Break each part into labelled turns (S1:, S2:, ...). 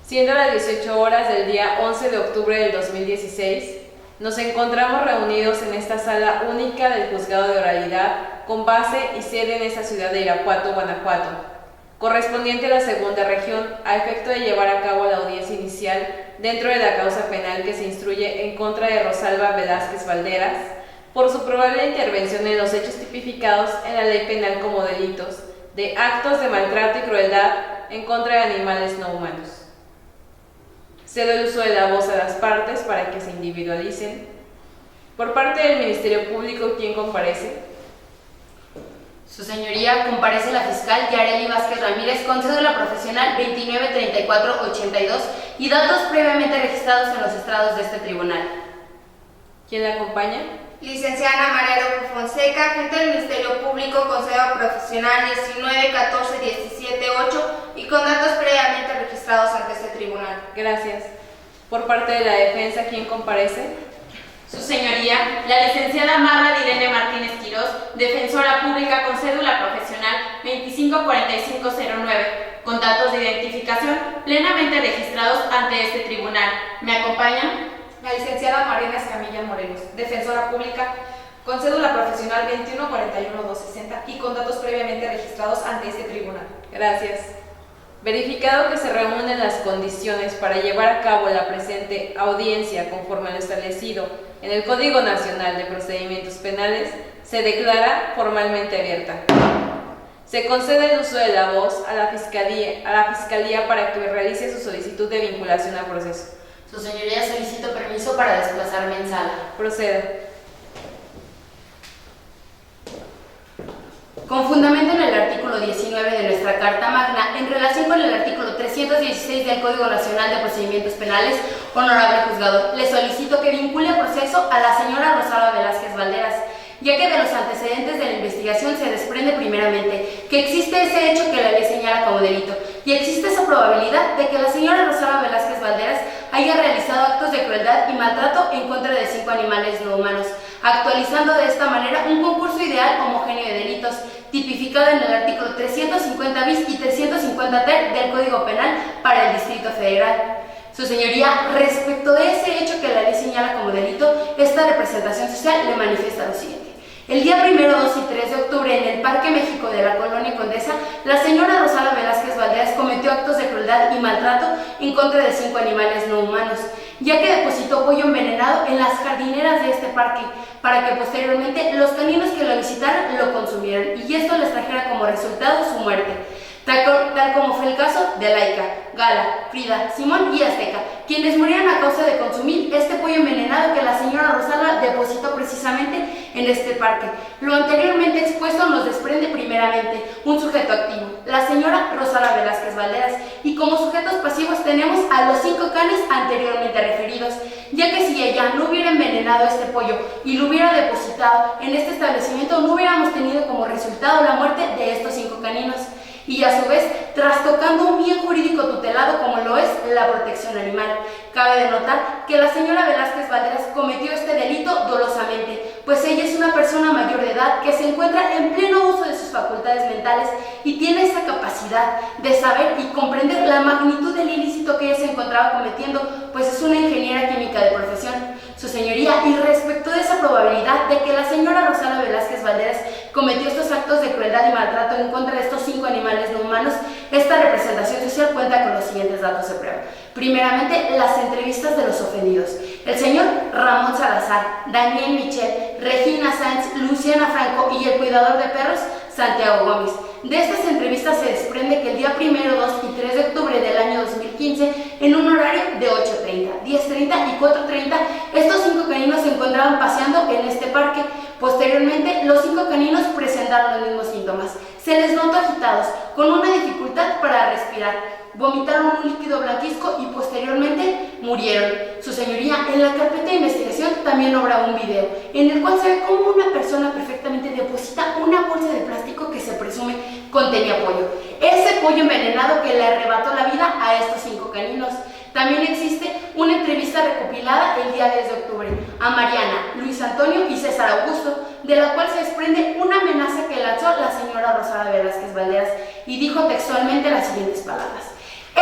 S1: Siendo las 18 horas del día 11 de octubre del 2016, nos encontramos reunidos en esta sala única del Juzgado de Oralidad, con base y sede en esta ciudad de Irapuato, Guanajuato, correspondiente a la segunda región, a efecto de llevar a cabo la audiencia inicial dentro de la causa penal que se instruye en contra de Rosalba Velázquez Valderas por su probable intervención en los hechos tipificados en la Ley Penal como delitos de actos de maltrato y crueldad en contra de animales no humanos. Cedo el uso de la voz a las partes para que se individualicen. Por parte del Ministerio Público, ¿quién comparece?
S2: Su señoría, comparece la fiscal Yareli Vázquez Ramírez con cédula profesional 293482 y datos previamente registrados en los estrados de este tribunal.
S1: ¿Quién la acompaña?
S3: Licenciada María López Fonseca, agente del Ministerio Público con cédula profesional 1914178 y con datos previamente registrados ante este tribunal.
S1: Gracias. Por parte de la defensa, ¿quién comparece?
S4: Su señoría, la licenciada Marla Direne Martínez Quirós, defensora pública con cédula profesional 254509, con datos de identificación plenamente registrados ante este tribunal. ¿Me acompañan?
S5: La licenciada Mariana Escamilla Morelos, defensora pública con cédula profesional 2141260 y con datos previamente registrados ante este tribunal.
S1: Gracias. Verificado que se reúnen las condiciones para llevar a cabo la presente audiencia conforme a lo establecido en el Código Nacional de Procedimientos Penales, se declara formalmente abierta. Se concede el uso de la voz a la Fiscalía para que realice su solicitud de vinculación al proceso.
S2: Su señoría, solicito permiso para desplazarme en sala.
S1: Proceda.
S2: Con fundamento en el artículo 19 de nuestra Carta Magna, en relación con el artículo 316 del Código Nacional de Procedimientos Penales, honorable juzgado, le solicito que vincule a proceso a la señora Rosalba Velázquez Valderas, ya que de los antecedentes de la investigación se desprende primeramente que existe ese hecho que la ley señala como delito, y existe esa probabilidad de que la señora Rosalba Velázquez Valderas haya realizado actos de crueldad y maltrato en contra de 5 animales no humanos, actualizando de esta manera un concurso ideal homogéneo de delitos, tipificado en el artículo 350 bis y 350 ter del Código Penal para el Distrito Federal. Su señoría, respecto de ese hecho que la ley señala como delito, esta representación social le manifiesta lo siguiente. El día 1, 2 y 3 de octubre, en el Parque México de la Colonia Condesa, la señora Rosalba Velázquez Valderas cometió actos de crueldad y maltrato en contra de 5 animales no humanos, ya que depositó pollo envenenado en las jardineras de este parque, para que posteriormente los caninos que lo visitaran lo consumieran, y esto les trajera como resultado su muerte. Tal como fue el caso de Laika, Gala, Frida, Simón y Azteca, quienes murieron a causa de consumir este pollo envenenado que la señora Rosalba depositó precisamente en este parque. Lo anteriormente expuesto nos desprende primeramente un sujeto activo, la señora Rosalba Velázquez Valderas, y como sujetos pasivos tenemos a los 5 canes anteriormente referidos, ya que si ella no hubiera envenenado este pollo y lo hubiera depositado en este establecimiento, no hubiéramos tenido como resultado la muerte de estos 5 caninos, y a su vez trastocando un bien jurídico tutelado como lo es la protección animal. Cabe denotar que la señora Velázquez Valderas cometió este delito dolosamente, pues ella es una persona mayor de edad que se encuentra en pleno uso de sus facultades mentales y tiene esa capacidad de saber y comprender la magnitud del ilícito que ella se encontraba cometiendo, pues es una ingeniera química de profesión. Su señoría, y respecto de esa probabilidad de que la señora Rosalba Velázquez Valderas cometió estos actos de crueldad y maltrato en contra de estos 5 animales no humanos, esta representación social cuenta con los siguientes datos de prueba. Primeramente, las entrevistas de los ofendidos. El señor Ramón Salazar, Daniel Michel, Regina Sáenz, Luciana Franco y el cuidador de perros, Santiago Gómez. De estas entrevistas se desprende que el día 1, 2 y 3 de octubre del año 2015, en un horario de 8:30, 10:30 y 4:30, estos 5 caninos se encontraban paseando en este parque. Posteriormente, los 5 caninos presentaron los mismos síntomas. Se les notó agitados, con una dificultad para respirar, vomitaron un líquido blanquizco y posteriormente murieron. Su señoría, en la carpeta de investigación también obra un video, en el cual se ve cómo una persona perfectamente deposita una bolsa de plástico que se presume contenía pollo. Ese pollo envenenado que le arrebató la vida a estos 5 caninos. También existe una entrevista recopilada el día 10 de octubre a Mariana, Luis Antonio y César Augusto, de la cual se desprende una amenaza que lanzó la señora Rosalba Velázquez Valderas y dijo textualmente las siguientes palabras.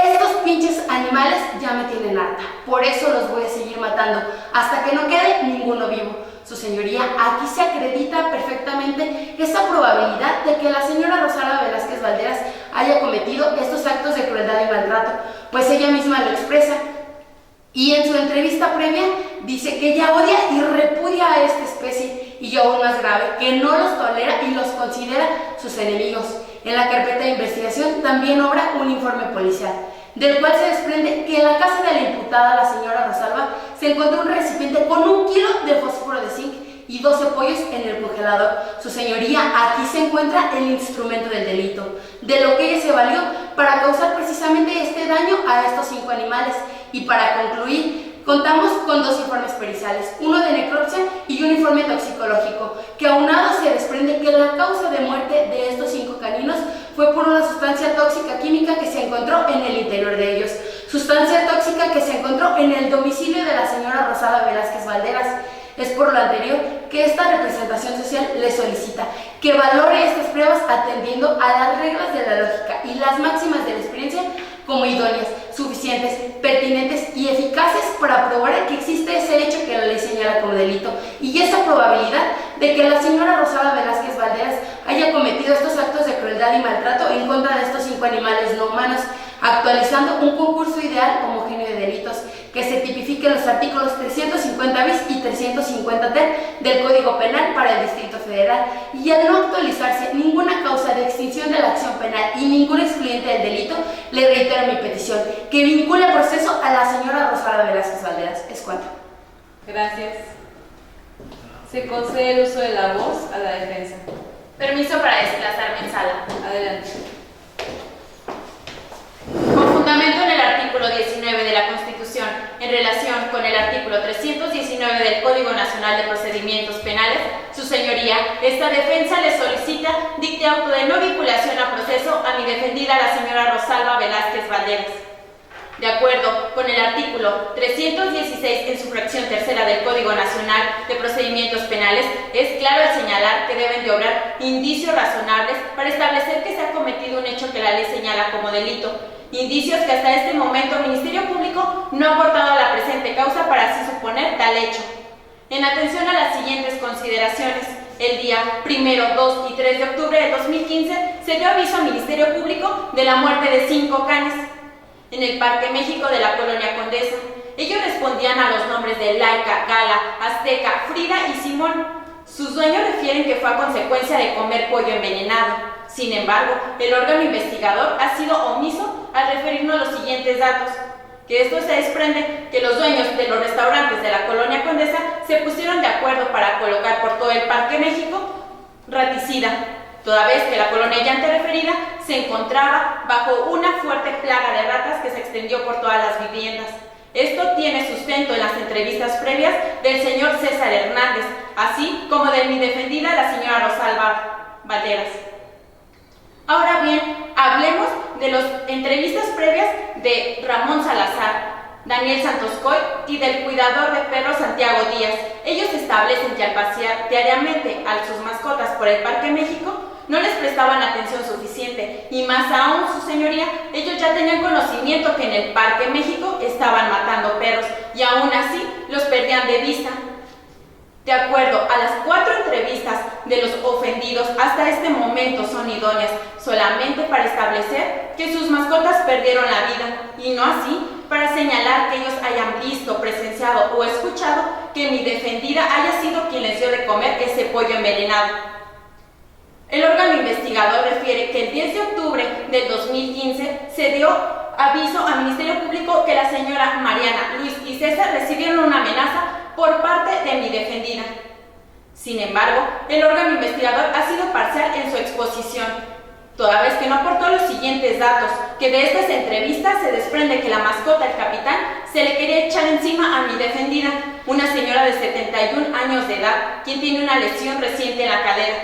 S2: Estos pinches animales ya me tienen harta, por eso los voy a seguir matando, hasta que no quede ninguno vivo. Su señoría, aquí se acredita perfectamente esta probabilidad de que la señora Rosalba Velázquez Valderas haya cometido estos actos de crueldad y maltrato, pues ella misma lo expresa. Y en su entrevista previa dice que ella odia y repudia a esta especie, y aún más grave, que no los tolera y los considera sus enemigos. En la carpeta de investigación también obra un informe policial, del cual se desprende que en la casa de la imputada, la señora Rosalba, se encontró un recipiente con 1 kilo de fósforo de zinc y 12 pollos en el congelador. Su señoría, aquí se encuentra el instrumento del delito, de lo que ella se valió para causar precisamente este daño a estos 5 animales. Y para concluir, contamos con 2 informes periciales, uno de necropsia y un informe toxicológico, que aunado se desprende que la causa de muerte de estos 5 caninos fue por una sustancia tóxica química que se encontró en el interior de ellos, sustancia tóxica que se encontró en el domicilio de la señora Rosalba Velázquez Valderas. Es por lo anterior que esta representación social le solicita que valore estas pruebas atendiendo a las reglas de la lógica y las máximas de la experiencia como idóneas, suficientes, pertinentes y eficaces para probar que existe ese hecho que la ley señala como delito, y esa probabilidad de que la señora Rosalba Velázquez Valderas haya cometido estos actos de crueldad y maltrato en contra de estos 5 animales no humanos, actualizando un concurso ideal homogéneo de delitos que se tipifique en los artículos 350 bis y 350 ter del Código Penal para el Distrito Federal, y al no actualizarse ninguna causa de extinción de la acción penal y ningún excluyente del delito, le reitero mi petición, que vincule el proceso a la señora Rosalba Velázquez Valderas. Es cuanto.
S1: Gracias. Se concede el uso de la voz a la defensa.
S4: Permiso para desplazarme en sala.
S1: Adelante.
S4: Con fundamento en el artículo 19 de la Constitución, en relación con el artículo 319 del Código Nacional de Procedimientos Penales, su señoría, esta defensa le solicita dicte auto de no vinculación a proceso a mi defendida, la señora Rosalba Velázquez Valderas. De acuerdo con el artículo 316 en su fracción tercera del Código Nacional de Procedimientos Penales, es claro el señalar que deben de obrar indicios razonables para establecer que se ha cometido un hecho que la ley señala como delito, indicios que hasta este momento el Ministerio Público no ha aportado a la presente causa para así suponer tal hecho. En atención a las siguientes consideraciones, el día 1, 2 y 3 de octubre de 2015 se dio aviso al Ministerio Público de la muerte de 5 canes en el Parque México de la Colonia Condesa. Ellos respondían a los nombres de Laika, Gala, Azteca, Frida y Simón. Sus dueños refieren que fue a consecuencia de comer pollo envenenado. Sin embargo, el órgano investigador ha sido omiso al referirnos los siguientes datos, que esto se desprende que los dueños de los restaurantes de la Colonia Condesa se pusieron de acuerdo para colocar por todo el Parque México raticida, toda vez que la colonia ya antes referida se encontraba bajo una fuerte plaga de ratas que se extendió por todas las viviendas. Esto tiene sustento en las entrevistas previas del señor César Hernández, así como de mi defendida, la señora Rosalba Valderas. Ahora bien, hablemos de las entrevistas previas de Ramón Salazar, Daniel Santos Coy y del cuidador de perros Santiago Díaz. Ellos establecen que al pasear diariamente a sus mascotas por el Parque México no les prestaban atención suficiente, y más aún, su señoría, ellos ya tenían conocimiento que en el Parque México estaban matando perros y aún así los perdían de vista. De acuerdo a las 4 entrevistas de los ofendidos, hasta este momento son idóneas solamente para establecer que sus mascotas perdieron la vida, y no así para señalar que ellos hayan visto, presenciado o escuchado que mi defendida haya sido quien les dio de comer ese pollo envenenado. El órgano investigador refiere que el 10 de octubre del 2015 se dio aviso al Ministerio Público que la señora Mariana, Luis y César recibieron una amenaza por parte de mi defendida. Sin embargo, el órgano investigador ha sido parcial en su exposición, toda vez que no aportó los siguientes datos, que de estas entrevistas se desprende que la mascota, el capitán, se le quería echar encima a mi defendida, una señora de 71 años de edad, quien tiene una lesión reciente en la cadera.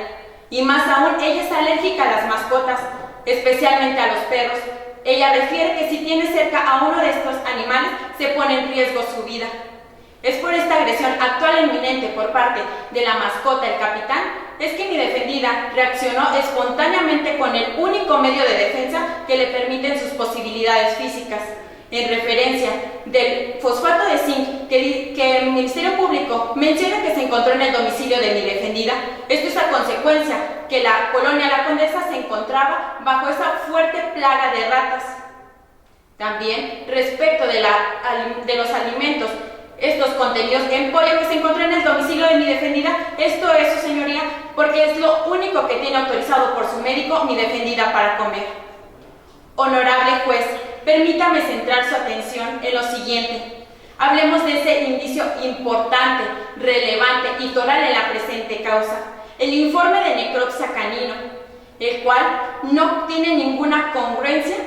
S4: Y más aún, ella es alérgica a las mascotas, especialmente a los perros. Ella refiere que si tiene cerca a uno de estos animales, se pone en riesgo su vida. Es por esta agresión actual e inminente por parte de la mascota, el capitán, es que mi defendida reaccionó espontáneamente con el único medio de defensa que le permiten sus posibilidades físicas, en referencia del fosfato de zinc que el Ministerio Público menciona que se encontró en el domicilio de mi defendida. Esto es a consecuencia que la colonia La Condesa se encontraba bajo esa fuerte plaga de ratas. También respecto de los alimentos, estos contenidos en pollo que se encontró en el domicilio de mi defendida, esto es, su señoría, porque es lo único que tiene autorizado por su médico mi defendida para comer. Honorable juez, permítame centrar su atención en lo siguiente. Hablemos de ese indicio importante, relevante y toral en la presente causa, el informe de necropsia canino, el cual no tiene ninguna congruencia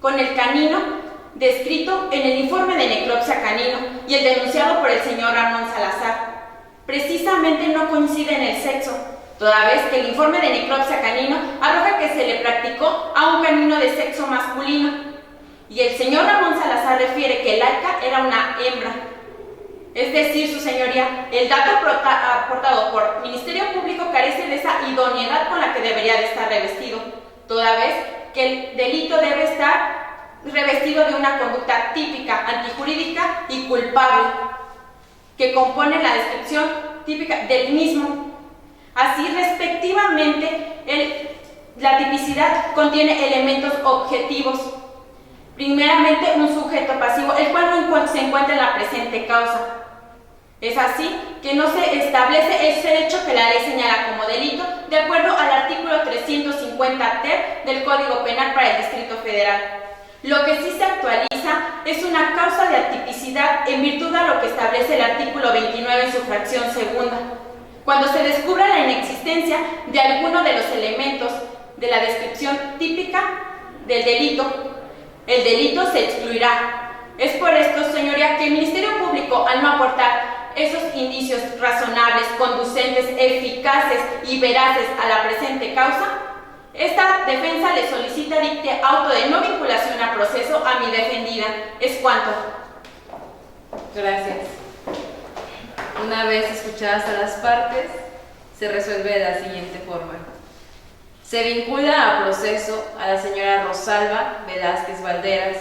S4: con el canino descrito en el informe de necropsia canino y el denunciado por el señor Ramón Salazar. Precisamente no coincide en el sexo, toda vez que el informe de necropsia canino arroja que se le practicó a un canino de sexo masculino, y el señor Ramón Salazar refiere que Laika era una hembra. Es decir, su señoría, el dato aportado por Ministerio Público carece de esa idoneidad con la que debería de estar revestido, toda vez que el delito debe estar revestido de una conducta típica, antijurídica y culpable, que compone la descripción típica del mismo. Así, respectivamente, la tipicidad contiene elementos objetivos. Primeramente, un sujeto pasivo, el cual no se encuentra en la presente causa. Es así que no se establece ese hecho que la ley señala como delito, de acuerdo al artículo 350 ter del Código Penal para el Distrito Federal. Lo que sí se actualiza es una causa de atipicidad en virtud de lo que establece el artículo 29 en su fracción segunda. Cuando se descubra la inexistencia de alguno de los elementos de la descripción típica del delito, el delito se excluirá. Es por esto, señoría, que el Ministerio Público, al no aportar esos indicios razonables, conducentes, eficaces y veraces a la presente causa, esta defensa le solicita dicte auto de no vinculación a proceso a mi defendida. Es cuanto.
S1: Gracias. Una vez escuchadas a las partes, se resuelve de la siguiente forma. Se vincula a proceso a la señora Rosalba Velázquez Valderas.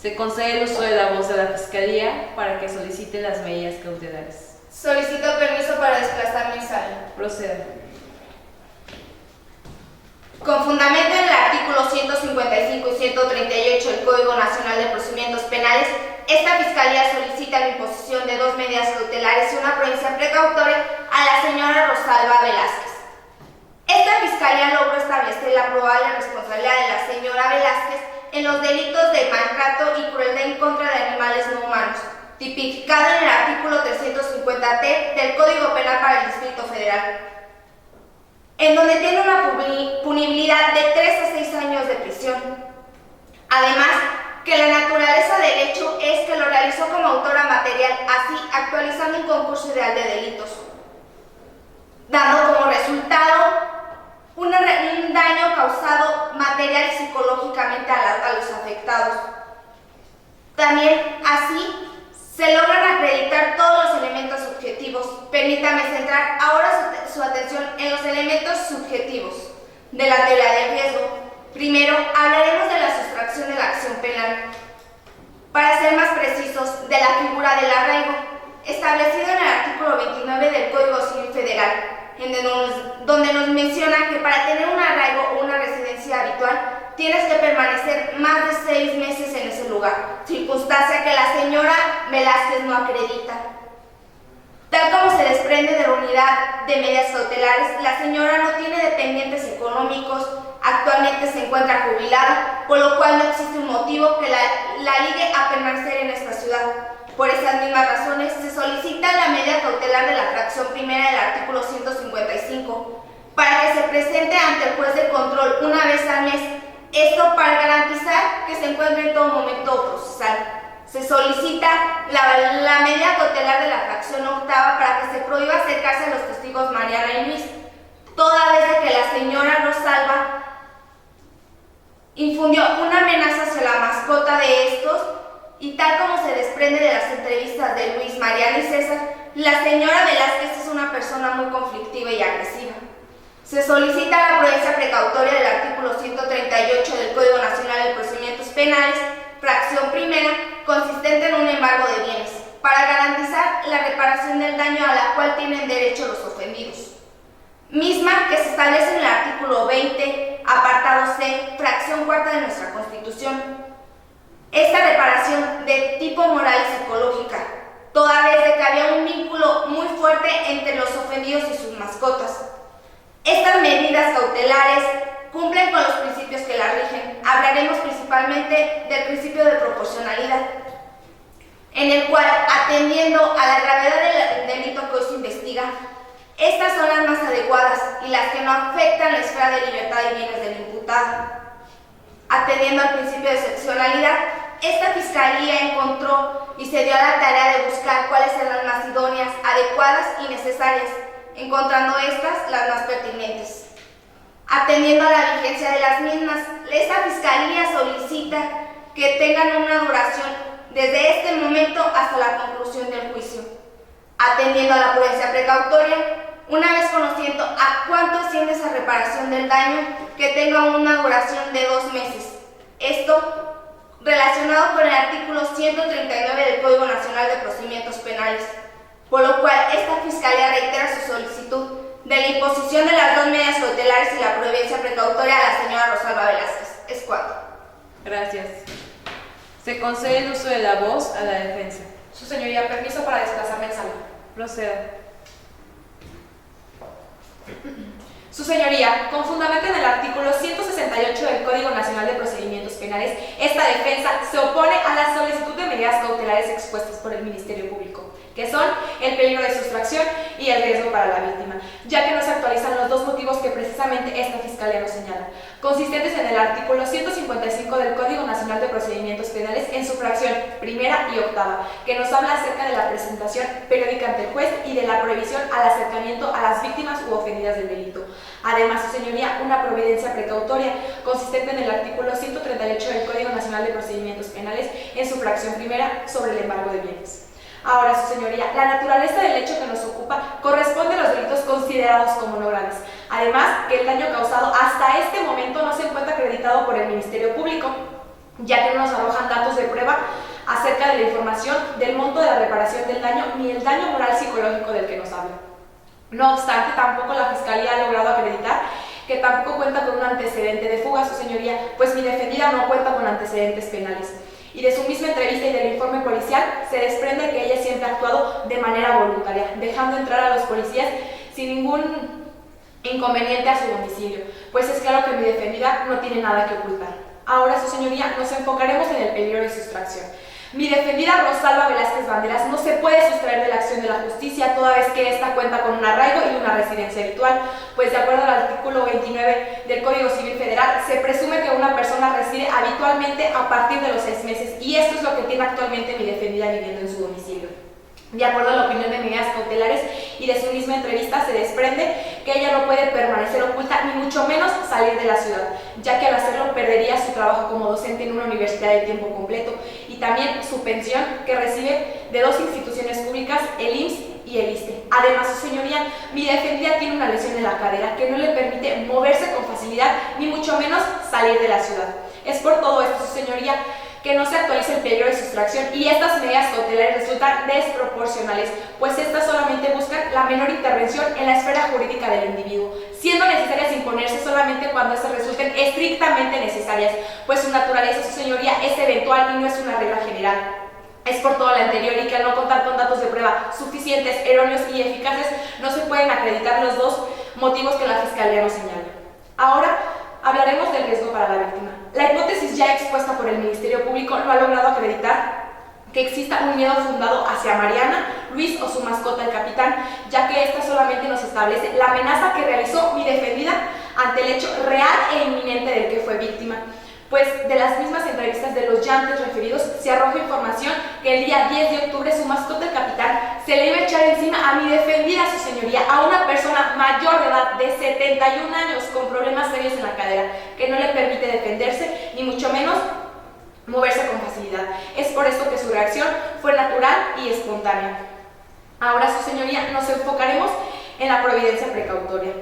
S1: Se concede el uso de la voz a la Fiscalía para que solicite las medidas cautelares.
S3: Solicito permiso para desplazarme en sala.
S1: Proceda.
S3: Con fundamento en el artículo 155 y 138 del Código Nacional de Procedimientos Penales, esta Fiscalía solicita la imposición de 2 medidas cautelares y una provincia precautoria a la señora Rosalba Velázquez. Esta Fiscalía logró establecer la probable responsabilidad de la señora Velázquez en los delitos de maltrato y crueldad en contra de animales no humanos, tipificado en el artículo 350t del Código Penal para el Distrito Federal, en donde tiene una punibilidad de 3 a 6 años de prisión. Además, que la naturaleza del hecho es que lo realizó como autora material, así actualizando un concurso ideal de delitos, dando como resultado un daño causado material y psicológicamente a los afectados. También así se logran acreditar todos los elementos subjetivos. Permítame centrar ahora su atención en los elementos subjetivos de la teoría del riesgo. Primero, hablaremos de la sustracción de la acción penal. Para ser más precisos, de la figura del arraigo, establecido en el artículo 29 del Código Civil Federal, donde nos menciona que para tener un arraigo o una residencia habitual, tienes que permanecer más de 6 meses en ese lugar, circunstancia que la señora Velázquez no acredita. Tal como se desprende de la unidad de medidas cautelares, la señora no tiene dependientes económicos, actualmente se encuentra jubilada, por lo cual no existe un motivo que la ligue a permanecer en esta ciudad. Por esas mismas razones, se solicita la medida cautelar de la fracción primera del artículo 155, para que se presente ante el juez de control una vez al mes, esto para garantizar que se encuentre en todo momento procesal. Se solicita la medida cautelar de la fracción octava para que se prohíba acercarse a los testigos Mariana y Luis, toda vez de que la señora Rosalba infundió una amenaza hacia la mascota de estos y y tal como se desprende de las entrevistas de Luis, Mariana y César, la señora Velázquez es una persona muy conflictiva y agresiva. Se solicita la prudencia precautoria del artículo 138 del Código Nacional de Procedimientos Penales, fracción primera, consistente en un embargo de bienes, para garantizar la reparación del daño a la cual tienen derecho los ofendidos. Misma que se establece en el artículo 20, apartado C, fracción cuarta de nuestra Constitución. Esta reparación de tipo moral y psicológica, toda vez de que había un vínculo muy fuerte entre los ofendidos y sus mascotas. Estas medidas cautelares cumplen con los principios que la rigen. Hablaremos principalmente del principio de proporcionalidad, en el cual, atendiendo a la gravedad del delito que hoy se investiga, estas son las más adecuadas y las que no afectan la esfera de libertad y bienes del imputado. Atendiendo al principio de excepcionalidad, esta Fiscalía encontró y se dio a la tarea de buscar cuáles eran las más idóneas, adecuadas y necesarias, encontrando estas las más pertinentes. Atendiendo a la vigencia de las mismas, esta Fiscalía solicita que tengan una duración desde este momento hasta la conclusión del juicio. Atendiendo a la prudencia precautoria, una vez conociendo a cuánto asciende esa reparación del daño, que tenga una duración de 2 meses. Esto relacionado con el artículo 139 del Código Nacional de Procedimientos Penales, por lo cual esta Fiscalía reitera su solicitud de la imposición de las 2 medidas cautelares y la prudencia precautoria a la señora Rosalba Velázquez. Es cuanto.
S1: Gracias. Se concede el uso de la voz a la defensa.
S5: Su señoría, permiso para desplazarme en sala.
S1: Proceda.
S5: Su señoría, con fundamento en el artículo 168 del Código Nacional de Procedimientos Penales, esta defensa se opone a la solicitud de medidas cautelares expuestas por el Ministerio Público, que son el peligro de sustracción y el riesgo para la víctima, ya que no se actualizan los 2 motivos que precisamente esta Fiscalía nos señala, consistentes en el artículo 155 del Código Nacional de Procedimientos Penales en su fracción primera y octava, que nos habla acerca de la presentación periódica ante el juez y de la prohibición al acercamiento a las víctimas u ofendidas del delito. Además, su señoría, una providencia precautoria consistente en el artículo 138 del Código Nacional de Procedimientos Penales en su fracción primera sobre el embargo de bienes. Ahora, su señoría, la naturaleza del hecho que nos ocupa corresponde a los delitos considerados como no graves. Además, que el daño causado hasta este momento no se encuentra acreditado por el Ministerio Público, ya que no nos arrojan datos de prueba acerca de la información del monto de la reparación del daño ni el daño moral psicológico del que nos habla. No obstante, tampoco la Fiscalía ha logrado acreditar que tampoco cuenta con un antecedente de fuga, su señoría, pues mi defendida no cuenta con antecedentes penales. Y de su misma entrevista y del informe policial se desprende que ella siempre ha actuado de manera voluntaria, dejando entrar a los policías sin ningún inconveniente a su domicilio, pues es claro que mi defendida no tiene nada que ocultar. Ahora, su señoría, nos enfocaremos en el peligro de sustracción. Mi defendida Rosalba Velázquez Banderas no se puede sustraer de la acción de la justicia toda vez que ésta cuenta con un arraigo y una residencia habitual, pues de acuerdo al artículo 29 del Código Civil Federal se presume que una persona reside habitualmente a partir de los 6 meses y esto es lo que tiene actualmente mi defendida viviendo en su domicilio. De acuerdo a la opinión de medidas cautelares y de su misma entrevista se desprende que ella no puede permanecer oculta ni mucho menos salir de la ciudad, ya que al hacerlo perdería su trabajo como docente en una universidad de tiempo completo y también su pensión que recibe de 2 instituciones públicas, el IMSS y el ISSSTE. Además, su señoría, mi defendida tiene una lesión en la cadera que no le permite moverse con facilidad ni mucho menos salir de la ciudad. Es por todo esto, su señoría, que no se actualiza el peligro de sustracción y estas medidas cautelares resultan desproporcionales, pues estas solamente buscan la menor intervención en la esfera jurídica del individuo, siendo necesarias imponerse solamente cuando estas resulten estrictamente necesarias, pues su naturaleza, su señoría, es eventual y no es una regla general. Es por todo lo anterior y que al no contar con datos de prueba suficientes, erróneos y eficaces, no se pueden acreditar los 2 motivos que la Fiscalía nos señala. Ahora, hablaremos del riesgo para la víctima. La hipótesis ya expuesta por el Ministerio Público no ha logrado acreditar que exista un miedo fundado hacia Mariana, Luis o su mascota, el capitán, ya que esta solamente nos establece la amenaza que realizó mi defendida ante el hecho real e inminente del que fue víctima. Pues de las mismas entrevistas de los ya antes referidos se arroja información que el día 10 de octubre su mascota, el capitán, se le iba a echar encima a mi defendida, su señoría, a una persona mayor de edad de 71 años con problemas serios en la cadera, que no le permite defenderse, ni mucho menos moverse con facilidad. Es por esto que su reacción fue natural y espontánea. Ahora, su señoría, nos enfocaremos en la providencia precautoria.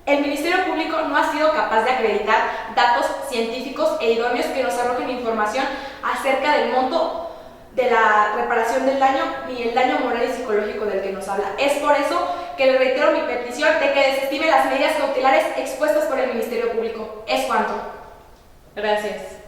S5: El Ministerio Público no ha sido capaz de acreditar datos científicos e idóneos que nos arrojen información acerca del monto de la reparación del daño ni el daño moral y psicológico del que nos habla. Es por eso que le reitero mi petición de que desestime las medidas cautelares expuestas por el Ministerio Público. Es cuanto.
S1: Gracias.